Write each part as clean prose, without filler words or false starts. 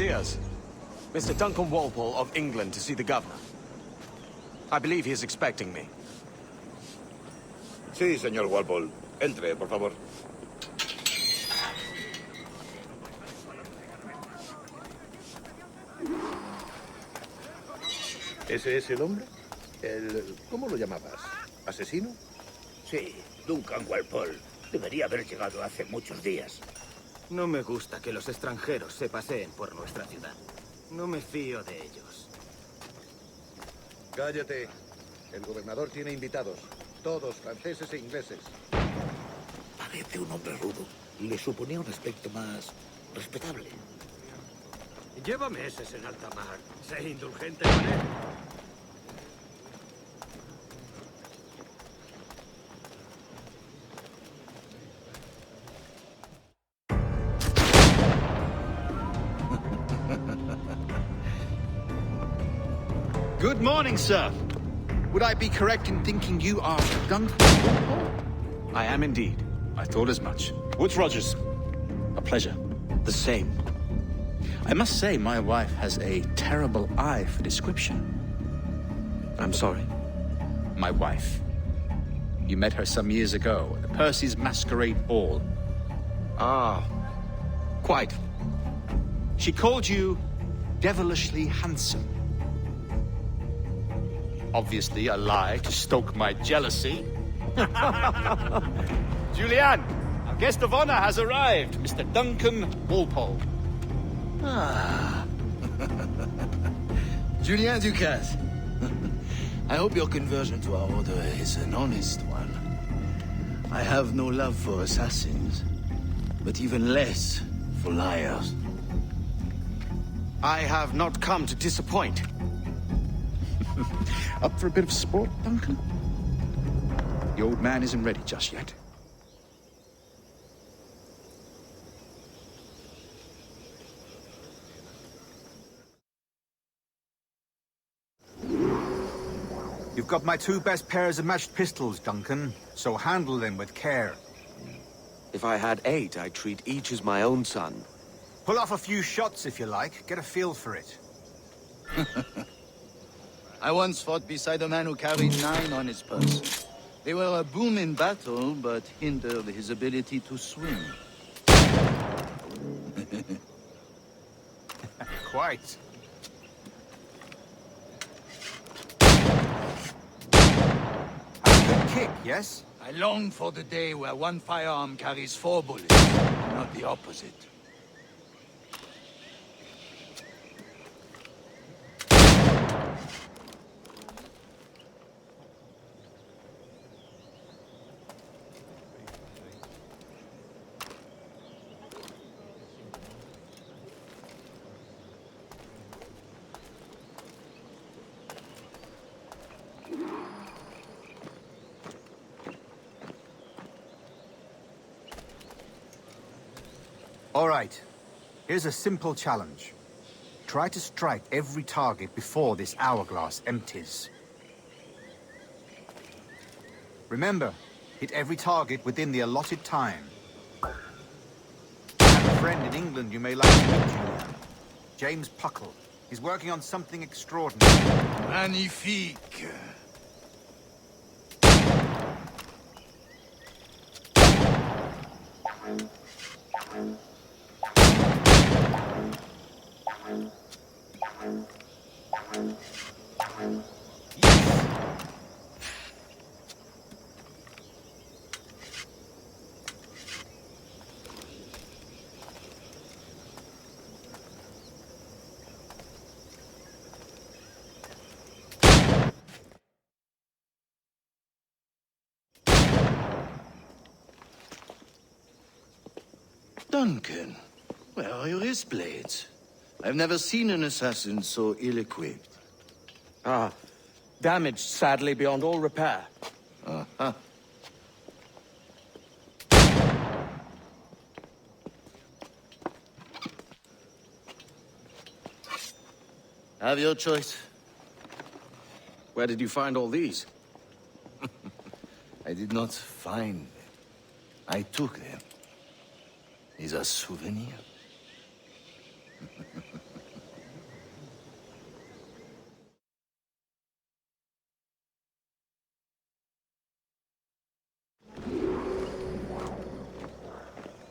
Diaz. Mr. Duncan Walpole of England to see the governor. I believe he is expecting me. Sí, señor Walpole. Entre, por favor. ¿Ese es el hombre? ¿Cómo lo llamabas? ¿Asesino? Sí, Duncan Walpole. Debería haber llegado hace muchos días. No me gusta que los extranjeros se paseen por nuestra ciudad. No me fío de ellos. Cállate. El gobernador tiene invitados. Todos franceses e ingleses. Parece un hombre rudo. Le suponía un aspecto más respetable. Lleva meses en alta mar. Sé indulgente con él. Good morning, sir. Would I be correct in thinking you are Duncan Walpole? I am indeed. I thought as much. Woods Rogers. A pleasure. The same. I must say, my wife has a terrible eye for description. I'm sorry. My wife. You met her some years ago at the Percy's Masquerade Ball. Ah, quite. She called you devilishly handsome. Obviously a lie to stoke my jealousy. Julianne, our guest of honor has arrived, Mr. Duncan Walpole. Ah. Julien Ducasse. I hope your conversion to our order is an honest one. I have no love for assassins, but even less for liars. I have not come to disappoint. Up for a bit of sport, Duncan? The old man isn't ready just yet. You've got my two best pairs of matched pistols, Duncan, so handle them with care. If I had 8, I'd treat each as my own son. Pull off a few shots if you like, get a feel for it. I once fought beside a man who carried 9 on his purse. They were a boom in battle, but hindered his ability to swim. Quite. A good kick, yes? I long for the day where one firearm carries 4 bullets, not the opposite. All right. Here's a simple challenge. Try to strike every target before this hourglass empties. Remember, hit every target within the allotted time. I have a friend in England you may like to meet, Julian. James Puckle. He's working on something extraordinary. Magnifique. Duncan, where are your wrist blades? I've never seen an assassin so ill-equipped. Ah, damaged sadly beyond all repair. Uh-huh. Have your choice. Where did you find all these? I did not find them. I took them. Is a souvenir.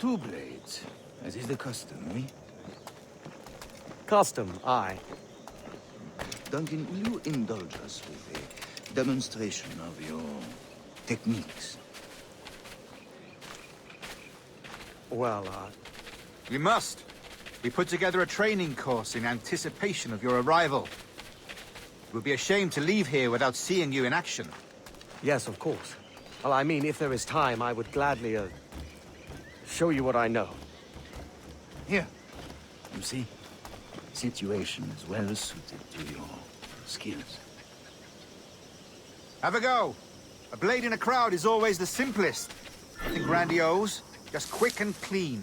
2 blades, as is the custom, eh? Custom, aye. Duncan, will you indulge us with a demonstration of your techniques? Well, We must. We put together a training course in anticipation of your arrival. It would be a shame to leave here without seeing you in action. yes, of course. Well, I mean, if there is time, I would gladly, show you what I know. Here. You see, situation is well suited to your skills. Have a go. A blade in a crowd is always the simplest. Nothing grandiose, just quick and clean.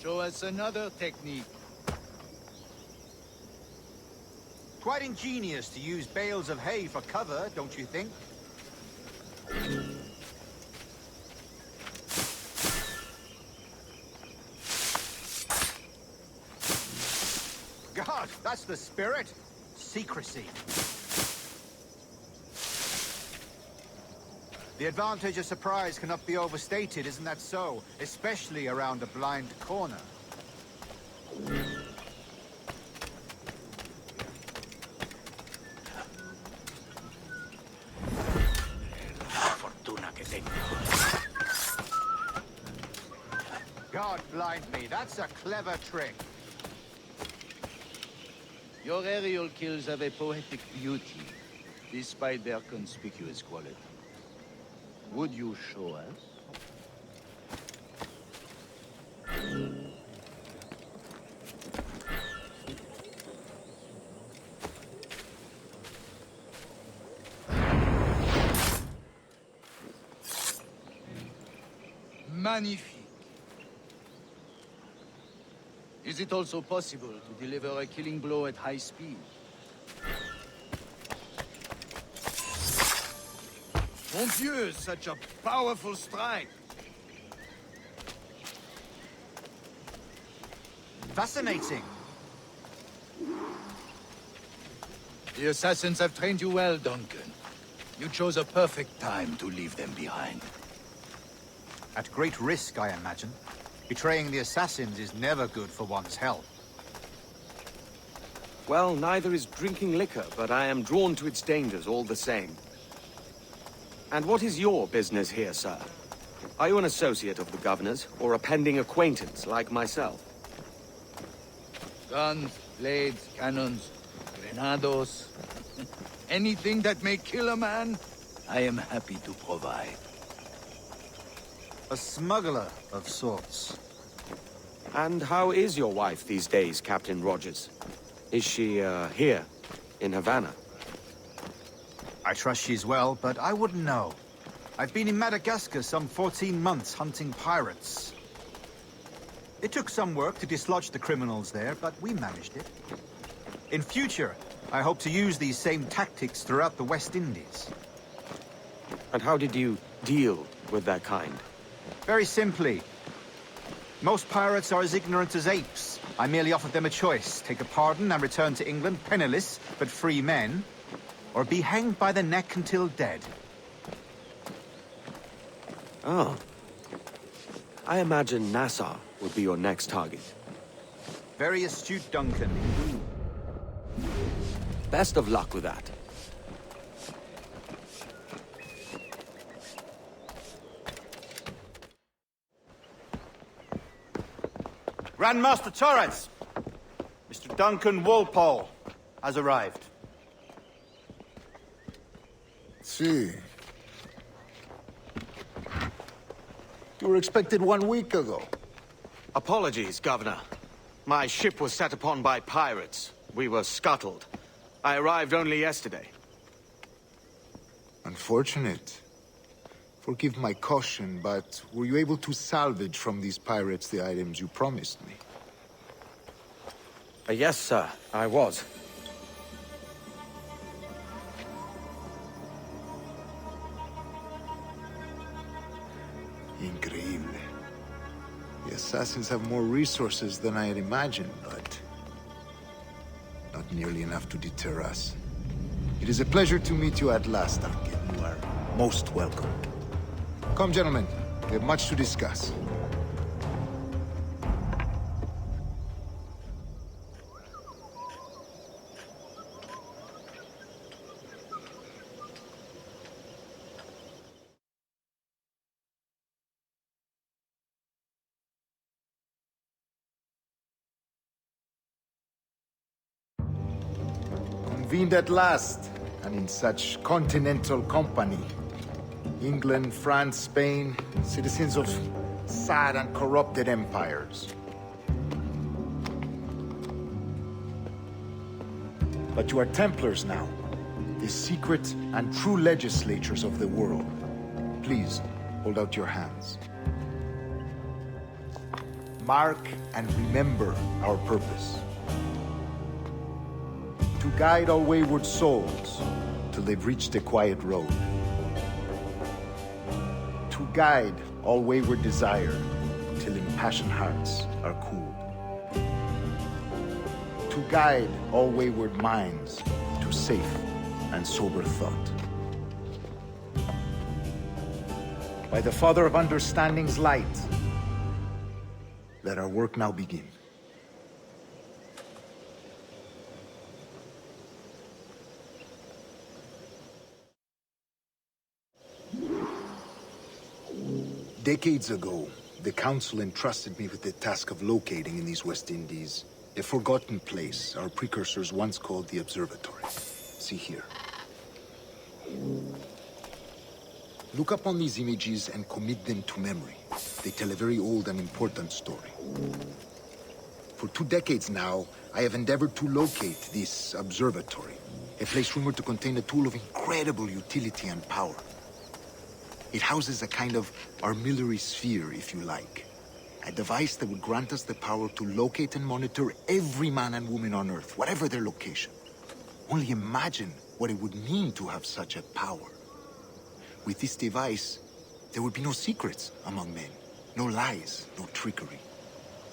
Show us another technique. Quite ingenious to use bales of hay for cover, don't you think? God, that's the spirit. Secrecy. The advantage of surprise cannot be overstated, isn't that so? Especially around a blind corner. Fortuna que tengo. God blind me, that's a clever trick. Your aerial kills have a poetic beauty, despite their conspicuous quality. Would you show us? Magnifique. Is it also possible to deliver a killing blow at high speed? Mon Dieu, such a powerful strike! Fascinating. The assassins have trained you well, Duncan. You chose a perfect time to leave them behind. At great risk, I imagine. Betraying the assassins is never good for one's health. Well, neither is drinking liquor, but I am drawn to its dangers all the same. And what is your business here, sir? Are you an associate of the governor's, or a pending acquaintance like myself? Guns, blades, cannons, grenados. Anything that may kill a man, I am happy to provide. A smuggler of sorts. And how is your wife these days, Captain Rogers? Is she, here, in Havana? I trust she's well, but I wouldn't know. I've been in Madagascar some 14 months hunting pirates. It took some work to dislodge the criminals there, but we managed it. In future, I hope to use these same tactics throughout the West Indies. And how did you deal with that kind? Very simply. Most pirates are as ignorant as apes. I merely offered them a choice. Take a pardon and return to England penniless, but free men. Or be hanged by the neck until dead. Oh. I imagine Nassau would be your next target. Very astute, Duncan. Best of luck with that. Grandmaster Torrance! Mr. Duncan Walpole has arrived. See. You were expected 1 week ago. Apologies, Governor. My ship was set upon by pirates. We were scuttled. I arrived only yesterday. Unfortunate. Forgive my caution, but were you able to salvage from these pirates the items you promised me? Yes, sir, I was. Increíble. The assassins have more resources than I had imagined, but nearly enough to deter us. It is a pleasure to meet you at last, Duncan. You are most welcome. Come, gentlemen. We have much to discuss. Convened at last, and in such continental company. England, France, Spain, citizens of sad and corrupted empires. But you are Templars now, the secret and true legislators of the world. Please, hold out your hands. Mark and remember our purpose. To guide all wayward souls till they've reached the quiet road. To guide all wayward desire till impassioned hearts are cooled. To guide all wayward minds to safe and sober thought. By the Father of Understanding's light, let our work now begin. Decades ago, the Council entrusted me with the task of locating in these West Indies a forgotten place our precursors once called the Observatory. See here. Look upon these images and commit them to memory. They tell a very old and important story. For 2 decades now, I have endeavored to locate this observatory, a place rumored to contain a tool of incredible utility and power. It houses a kind of armillary sphere, if you like. A device that would grant us the power to locate and monitor every man and woman on Earth, whatever their location. Only imagine what it would mean to have such a power. With this device, there would be no secrets among men. No lies, no trickery.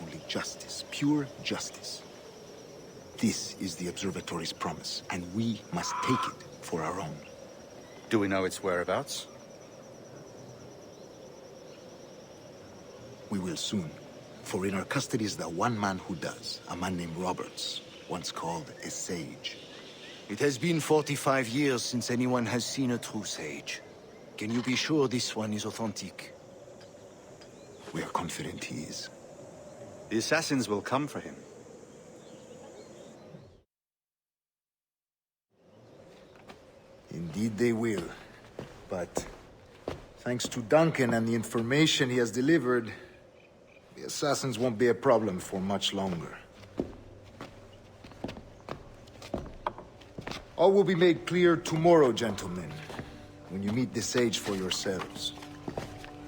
Only justice, pure justice. This is the Observatory's promise, and we must take it for our own. Do we know its whereabouts? We will soon, for in our custody is the one man who does, a man named Roberts, once called a sage. It has been 45 years since anyone has seen a true sage. Can you be sure this one is authentic? We are confident he is. The assassins will come for him. Indeed they will. But thanks to Duncan and the information he has delivered, the assassins won't be a problem for much longer. All will be made clear tomorrow, gentlemen, when you meet the sage for yourselves.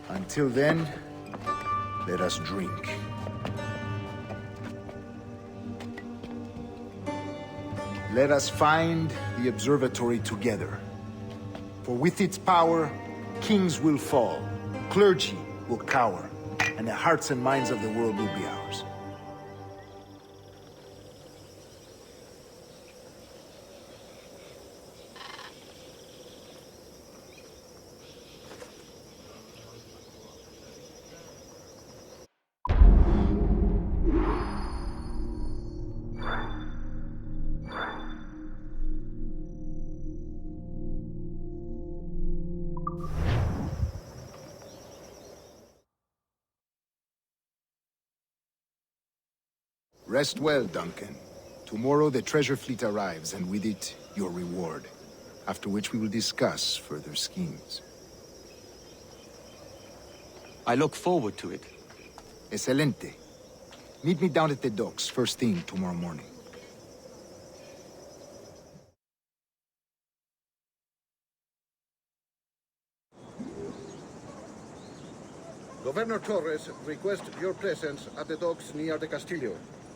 Until then, let us drink. Let us find the observatory together. For with its power, kings will fall, clergy will cower, and the hearts and minds of the world will be ours. Rest well, Duncan. Tomorrow the treasure fleet arrives, and with it, your reward. After which we will discuss further schemes. I look forward to it. Excelente. Meet me down at the docks first thing tomorrow morning. Governor Torres requests your presence at the docks near the Castillo.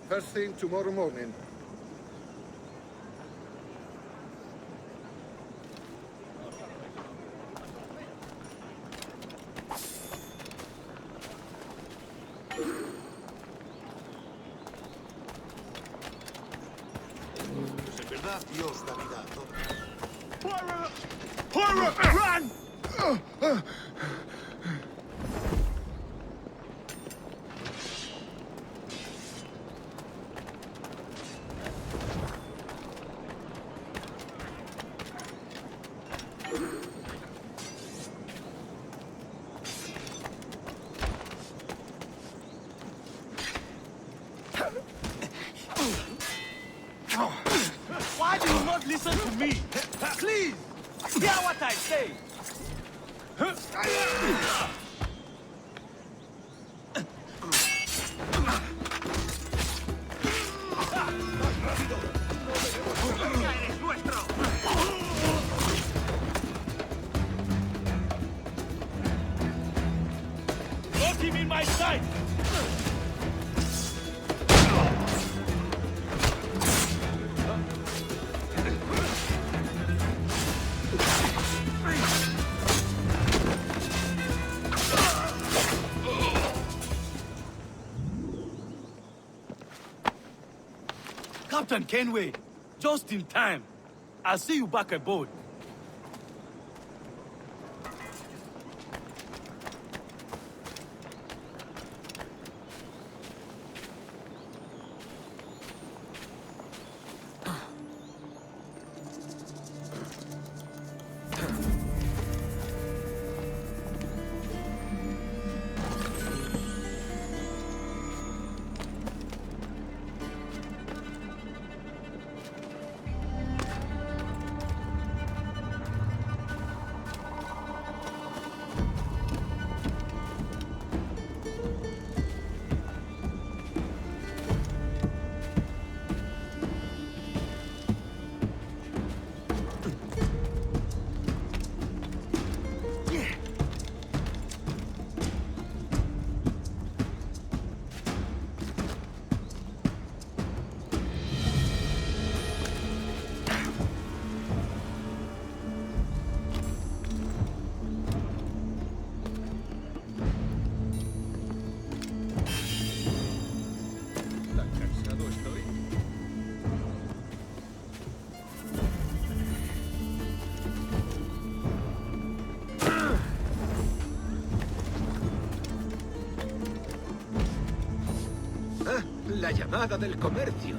First thing tomorrow morning. Dios navigato. Pirate, run! Why do you not listen to me? Please, hear what I say. Got him in my sight. Captain Kenway, just in time. I'll see you back aboard. La llamada del comercio.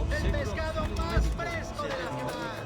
¡El pescado más fresco de la ciudad!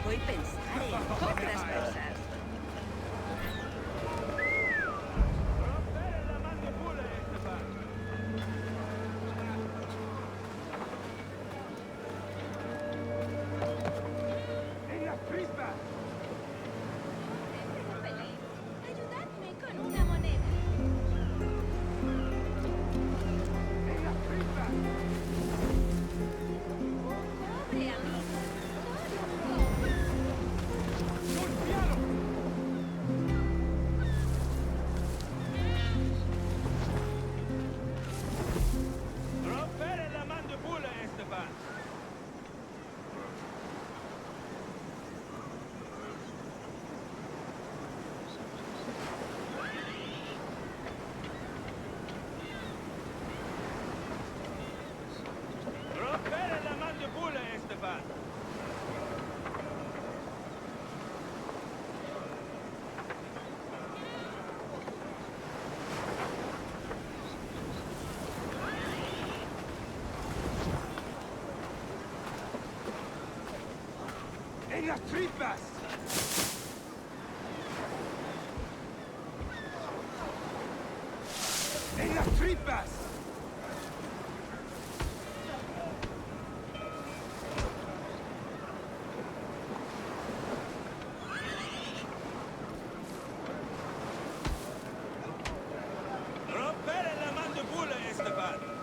Y pensar en otras cosas. Ayudadme con una moneda. Pobre amigo. ¡En las tripas! ¡En las tripas! ¡Romper la mandíbula, Esteban!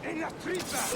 ¡En las tripas!